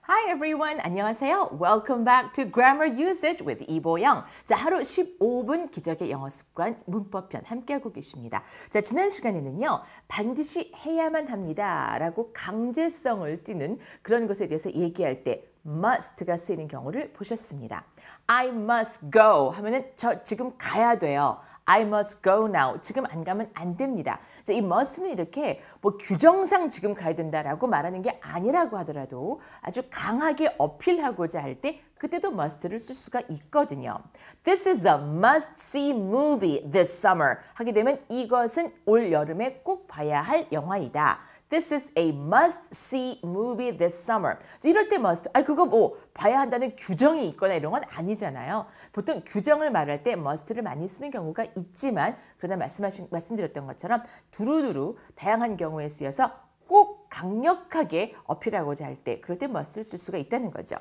Hi everyone. 안녕하세요. Welcome back to Grammar Usage with 이보영. 자, 하루 15분 기적의 영어 습관 문법편 함께하고 계십니다. 자, 지난 시간에는요. 반드시 해야만 합니다. 라고 강제성을 띠는 그런 것에 대해서 얘기할 때 must가 쓰이는 경우를 보셨습니다. I must go 하면은 저 지금 가야 돼요. I must go now. 지금 안 가면 안 됩니다. 자, 이 must는 이렇게 뭐 규정상 지금 가야 된다라고 말하는 게 아니라고 하더라도 아주 강하게 어필하고자 할 때 그때도 must를 쓸 수가 있거든요. This is a must-see movie this summer. 하게 되면 이것은 올 여름에 꼭 봐야 할 영화이다. This is a must-see movie this summer. 이럴 때 must, 그거 뭐 봐야 한다는 규정이 있거나 이런 건 아니잖아요. 보통 규정을 말할 때 must를 많이 쓰는 경우가 있지만 그러나 말씀드렸던 것처럼 두루두루 다양한 경우에 쓰여서 꼭 강력하게 어필하고자 할 때 그럴 때 must를 쓸 수가 있다는 거죠.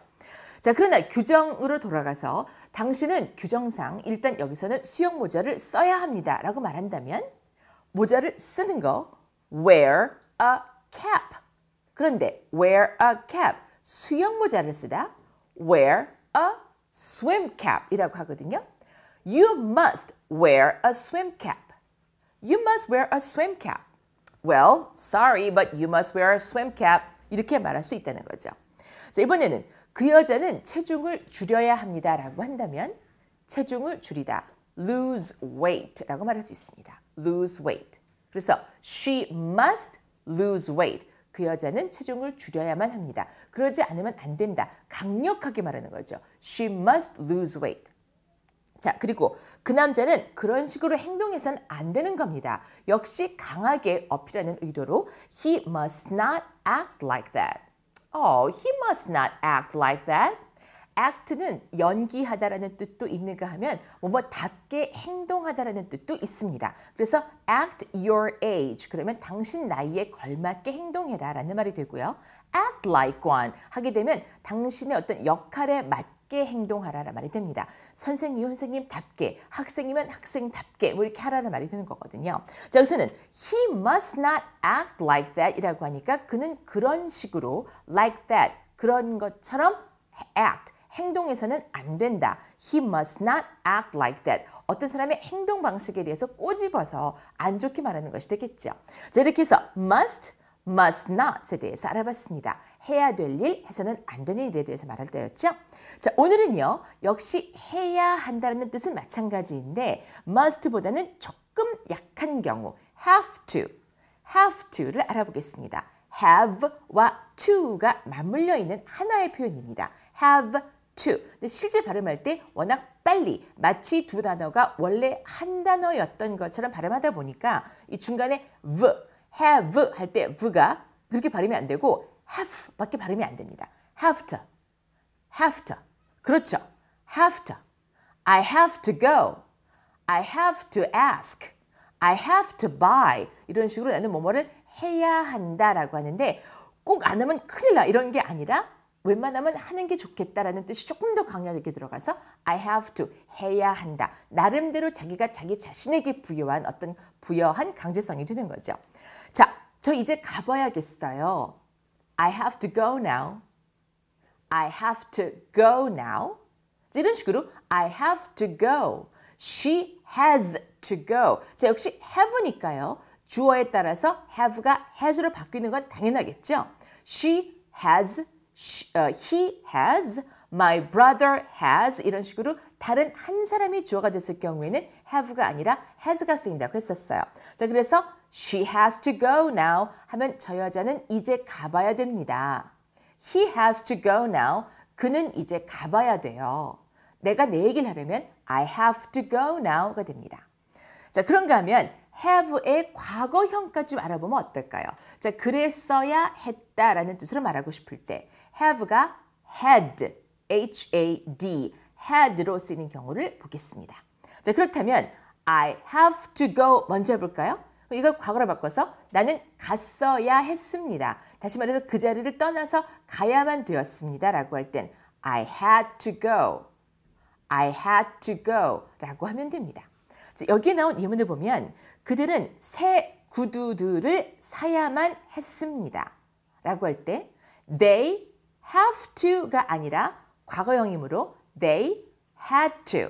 자, 그러나 규정으로 돌아가서 당신은 규정상 일단 여기서는 수영 모자를 써야 합니다 라고 말한다면 모자를 쓰는 거 wear a cap. 그런데 wear a cap, 수영 모자를 쓰다 wear a swim cap 이라고 하거든요. You must wear a swim cap. You must wear a swim cap. Well, sorry, but you must wear a swim cap. 이렇게 말할 수 있다는 거죠. 자, 이번에는 그 여자는 체중을 줄여야 합니다 라고 한다면 체중을 줄이다 lose weight 라고 말할 수 있습니다. lose weight. 그래서 she must lose weight. 그 여자는 체중을 줄여야만 합니다. 그러지 않으면 안 된다. 강력하게 말하는 거죠. She must lose weight. 자, 그리고 그 남자는 그런 식으로 행동해서는 안 되는 겁니다. 역시 강하게 어필하는 의도로 He must not act like that. Oh, he must not act like that. act는 연기하다라는 뜻도 있는가 하면 뭐뭐답게 행동하다라는 뜻도 있습니다. 그래서 act your age 그러면 당신 나이에 걸맞게 행동해라 라는 말이 되고요. act like one 하게 되면 당신의 어떤 역할에 맞게 행동하라라는 말이 됩니다. 선생님은 선생님답게, 학생이면 학생답게 뭐 이렇게 하라는 말이 되는 거거든요. 자, 여기서는 he must not act like that 이라고 하니까 그는 그런 식으로 like that 그런 것처럼 act 행동해서는 안 된다. He must not act like that. 어떤 사람의 행동 방식에 대해서 꼬집어서 안 좋게 말하는 것이 되겠죠. 자, 이렇게 해서 must, must not에 대해서 알아봤습니다. 해야 될 일, 해서는 안 되는 일에 대해서 말할 때였죠. 자, 오늘은요. 역시 해야 한다는 뜻은 마찬가지인데 must보다는 조금 약한 경우 have to를 알아보겠습니다. have와 to가 맞물려 있는 하나의 표현입니다. have to. 근데 실제 발음할 때 워낙 빨리 마치 두 단어가 원래 한 단어였던 것처럼 발음하다 보니까 이 중간에 have 할 때 v가 그렇게 발음이 안 되고 have 밖에 발음이 안 됩니다. have to. 그렇죠. have to. I have to go. I have to ask. I have to buy. 이런 식으로 나는 뭐뭐를 해야 한다라고 하는데 꼭 안 하면 큰일 나 이런 게 아니라 웬만하면 하는 게 좋겠다라는 뜻이 조금 더 강하게 들어가서 I have to 해야 한다. 나름대로 자기가 자기 자신에게 부여한 강제성이 되는 거죠. 자, 저 이제 가봐야겠어요. I have to go now. I have to go now. 이런 식으로 I have to go. She has to go. 자, 역시 have니까요. 주어에 따라서 have가 has로 바뀌는 건 당연하겠죠. She has, he has, my brother has 이런 식으로 다른 한 사람이 주어가 됐을 경우에는 have가 아니라 has가 쓰인다고 했었어요. 자, 그래서 she has to go now 하면 저 여자는 이제 가봐야 됩니다. He has to go now. 그는 이제 가봐야 돼요. 내가 내 얘기를 하려면 I have to go now가 됩니다. 자, 그런가 하면 have의 과거형까지 알아보면 어떨까요? 자, 그랬어야 했다라는 뜻으로 말하고 싶을 때 have가 had, H-A-D, had로 쓰이는 경우를 보겠습니다. 자, 그렇다면 I have to go 먼저 해볼까요? 이걸 과거로 바꿔서 나는 갔어야 했습니다. 다시 말해서 그 자리를 떠나서 가야만 되었습니다. 라고 할 땐 I had to go. I had to go 라고 하면 됩니다. 자, 여기에 나온 예문을 보면 그들은 새 구두들을 사야만 했습니다. 라고 할 때 They have to가 아니라 과거형이므로 they had to.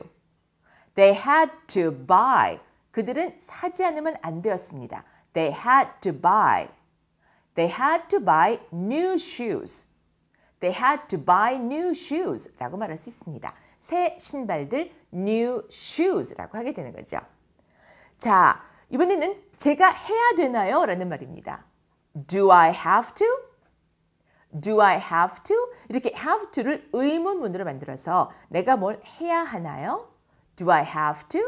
They had to buy. 그들은 사지 않으면 안 되었습니다. They had to buy. They had to buy new shoes. They had to buy new shoes 라고 말할 수 있습니다. 새 신발들 new shoes라고 하게 되는 거죠. 자, 이번에는 제가 해야 되나요? 라는 말입니다. Do I have to? Do I have to? 이렇게 have to를 의문문으로 만들어서 내가 뭘 해야 하나요? Do I have to?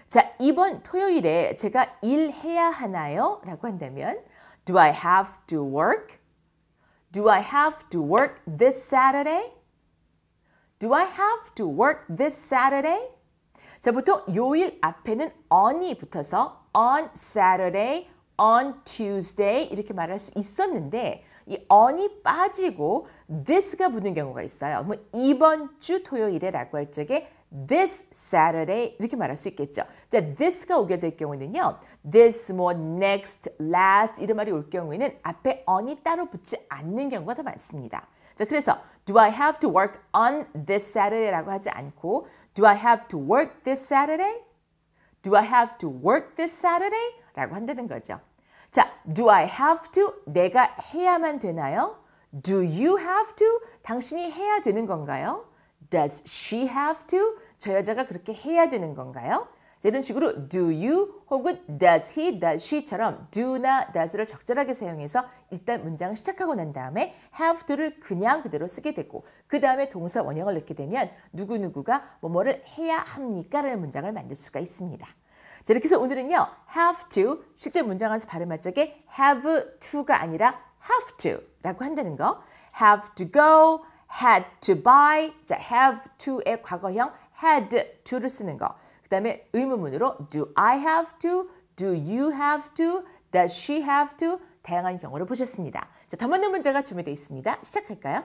자, 이번 토요일에 제가 일해야 하나요? 라고 한다면 Do I have to work? Do I have to work this Saturday? Do I have to work this Saturday? 자, 보통 요일 앞에는 on이 붙어서 on Saturday, on Tuesday 이렇게 말할 수 있었는데 이 on이 빠지고 this가 붙는 경우가 있어요. 그럼 이번 주 토요일에라고 할 적에 this Saturday 이렇게 말할 수 있겠죠. 자, this가 오게 될 경우는요. this, 뭐 next, last 이런 말이 올 경우에는 앞에 on이 따로 붙지 않는 경우가 더 많습니다. 자, 그래서 do I have to work on this Saturday라고 하지 않고 do I have to work this Saturday? Do I have to work this Saturday? 라고 한다는 거죠. 자, do I have to? 내가 해야만 되나요? Do you have to? 당신이 해야 되는 건가요? Does she have to? 저 여자가 그렇게 해야 되는 건가요? 자, 이런 식으로 do you 혹은 does he, does she처럼 do나 does를 적절하게 사용해서 일단 문장을 시작하고 난 다음에 have to를 그냥 그대로 쓰게 되고 그 다음에 동사 원형을 넣게 되면 누구누구가 뭐뭐를 해야 합니까? 라는 문장을 만들 수가 있습니다. 자, 이렇게 해서 오늘은요. have to, 실제 문장 안에서 발음할 적에 have to가 아니라 have to 라고 한다는 거. have to go, had to buy, 자, have to의 과거형 had to를 쓰는 거. 그 다음에 의문문으로 do I have to, do you have to, does she have to 다양한 경우를 보셨습니다. 자, 더 많은 문제가 준비되어 있습니다. 시작할까요?